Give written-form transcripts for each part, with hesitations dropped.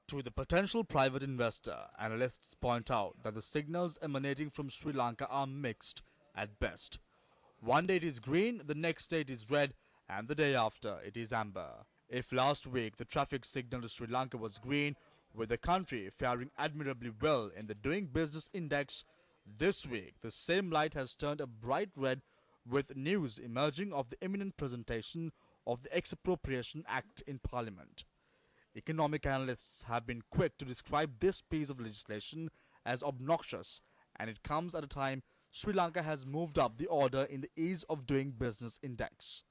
To the potential private investor, analysts point out that the signals emanating from Sri Lanka are mixed at best. One day it is green, the next day it is red, and the day after it is amber. If last week the traffic signal to Sri Lanka was green, with the country faring admirably well in the Doing Business Index, this week the same light has turned a bright red with news emerging of the imminent presentation of the Expropriation Act in Parliament. Economic analysts have been quick to describe this piece of legislation as obnoxious, and it comes at a time Sri Lanka has moved up the order in the Ease of Doing Business Index.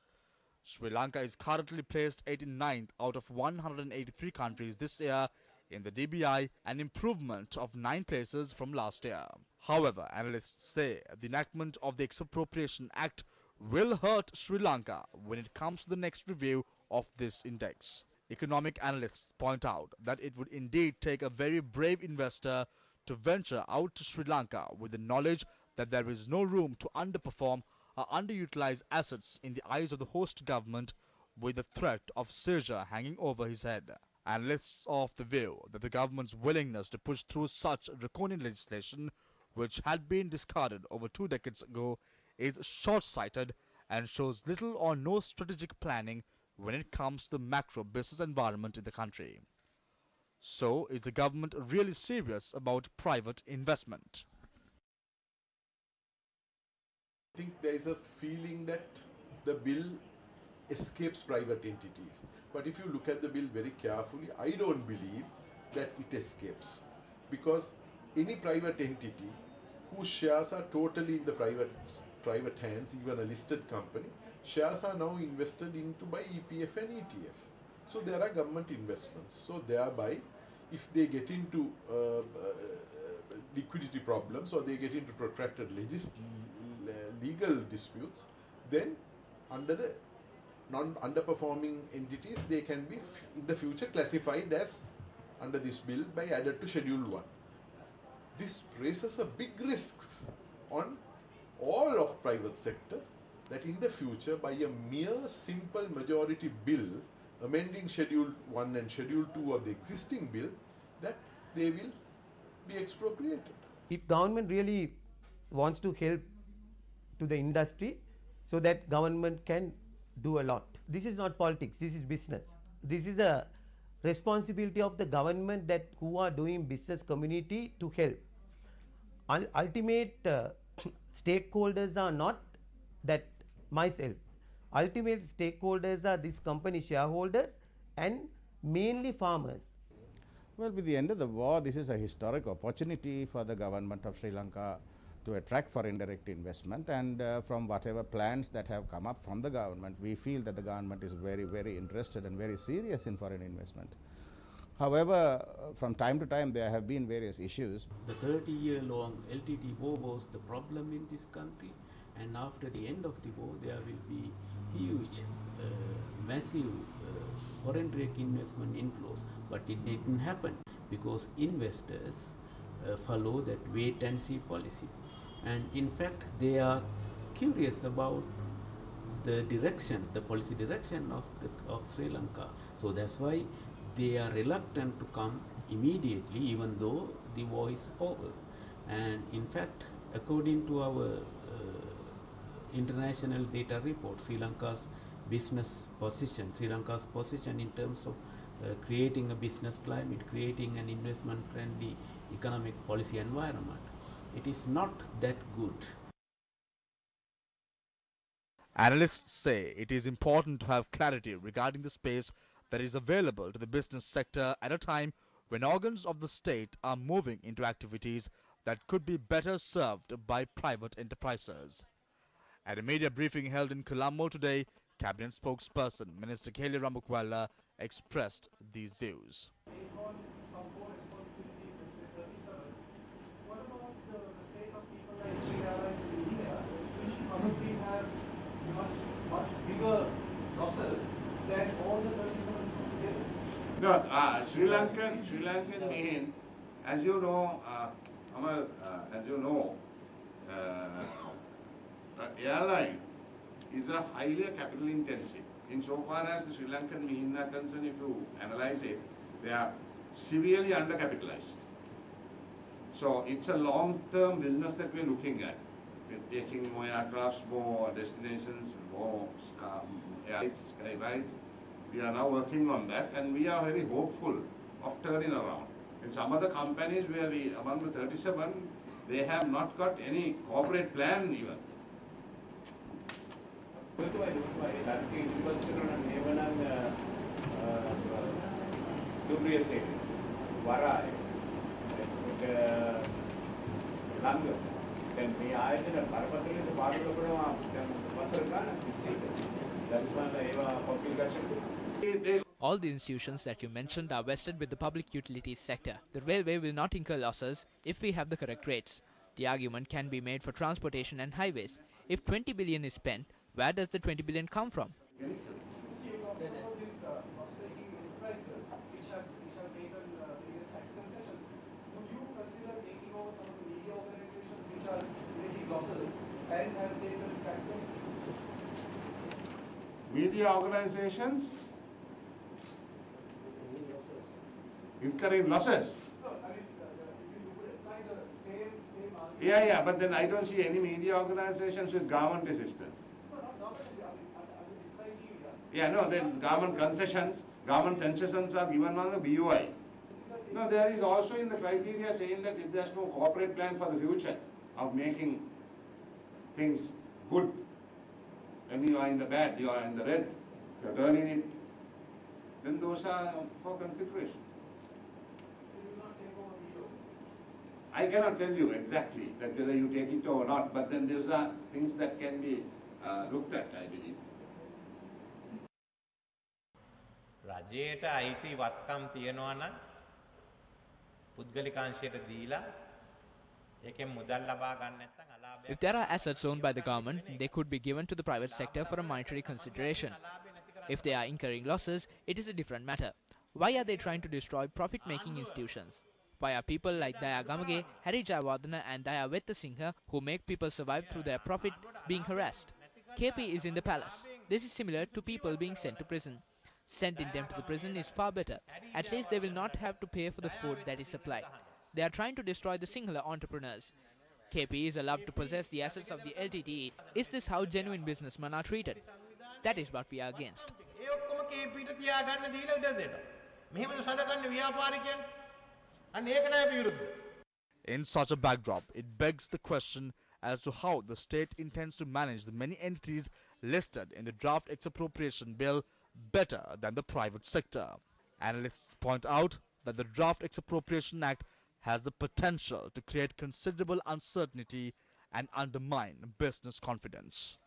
Sri Lanka is currently placed 89th out of 183 countries this year in the DBI, an improvement of 9 places from last year. However, analysts say the enactment of the Expropriation Act will hurt Sri Lanka when it comes to the next review of this index. Economic analysts point out that it would indeed take a very brave investor to venture out to Sri Lanka with the knowledge that there is no room to underperform or underutilize assets in the eyes of the host government, with the threat of seizure hanging over his head. Analysts are of the view that the government's willingness to push through such draconian legislation, which had been discarded over 2 decades ago, is short-sighted and shows little or no strategic planning when it comes to the macro business environment in the country. So, is the government really serious about private investment? I think there is a feeling that the bill escapes private entities. But if you look at the bill very carefully, I don't believe that it escapes. Because any private entity whose shares are totally in the private hands, even a listed company, shares are now invested into by EPF and ETF. So there are government investments. So thereby, if they get into liquidity problems or they get into protracted legal disputes, then under the non-underperforming entities, they can be in the future classified as, under this bill, by added to Schedule 1. This raises a big risks on all of private sector, that in the future, by a mere simple majority bill amending Schedule 1 and Schedule 2 of the existing bill, that they will be expropriated. If government really wants to help to the industry, so that government can do a lot. This is not politics, this is business. This is a responsibility of the government that who are doing business community to help. Ultimate stakeholders are not that myself. Ultimate stakeholders are these company shareholders and mainly farmers. Well, with the end of the war, this is a historic opportunity for the government of Sri Lanka to attract foreign direct investment, and from whatever plans that have come up from the government, we feel that the government is very, very interested and very serious in foreign investment. However, from time to time there have been various issues. The 30-year-long LTT war was the problem in this country, and after the end of the war there will be huge, massive foreign direct investment inflows, but it didn't happen because investors follow that wait and see policy, and in fact they are curious about the direction, the policy direction of Sri Lanka. So that's why they are reluctant to come immediately, even though the war is over. And in fact, according to our international data report, Sri Lanka's business position, Sri Lanka's position in terms of creating a business climate, creating an investment-friendly economic policy environment, it is not that good. Analysts say it is important to have clarity regarding the space that is available to the business sector at a time when organs of the state are moving into activities that could be better served by private enterprises. At a media briefing held in Colombo today, Cabinet spokesperson Minister Kelly Ramukwala expressed these views. What about the fate of people like Sri Lanka in India, which probably have much bigger losses than all the 37 put together? No, Sri Lankan mean, as you know, Amal, airline is a highly capital intensive. Insofar as the Sri Lankan Mihin are concerned, if you analyze it, they are severely undercapitalized. So it's a long-term business that we're looking at. We're taking more aircrafts, more destinations, more sky rides. We are now working on that, and we are very hopeful of turning around. In some other companies where we, among the 37, they have not got any corporate plan even. දැන් මේ ආයතන බරපතල ලෙස පාලනය කරනවා දැන් වසර ගානක් තිස්සේ දක්වන ඒවා පොපිල් ගච්ඡන. All the institutions that you mentioned are vested with the public utilities sector. The railway will not incur losses if we have the correct rates. The argument can be made for transportation and highways. If 20 billion is spent, where does the 20 billion come from? Media organizations incurring losses. Yeah, but then I don't see any media organizations with government assistance. Yeah, no, then government concessions, government concessions are given on the BUI. No, there is also in the criteria saying that if there's no corporate plan for the future of making things good, when you are in the bad, you are in the red, you are turning it, then those are for consideration. I cannot tell you exactly that whether you take it or not, but then those are things that can be looked at, I believe. රජයට අයිති වත්කම් තියනවා නම් පුද්ගලිකාංශයට දීලා ඒකෙන් මුදල් ලබා ගන්න නැත්නම් අලාභය. If there are assets owned by the government, they could be given to the private sector for a monetary consideration. If they are incurring losses, it is a different matter. Why are they trying to destroy profit-making institutions? Why are people like Daya Gamage, Hari Jayawardena and Daya Vettasinghe, who make people survive through their profit, being harassed? KP is in the palace. This is similar to people being sent to prison. Sending them to the prison is far better. At least they will not have to pay for the food that is supplied. They are trying to destroy the Sinhala entrepreneurs. KP is allowed to possess the assets of the LTTE. Is this how genuine businessmen are treated? That is what we are against. In such a backdrop, it begs the question as to how the state intends to manage the many entities listed in the draft expropriation bill better than the private sector. Analysts point out that the draft expropriation act has the potential to create considerable uncertainty and undermine business confidence.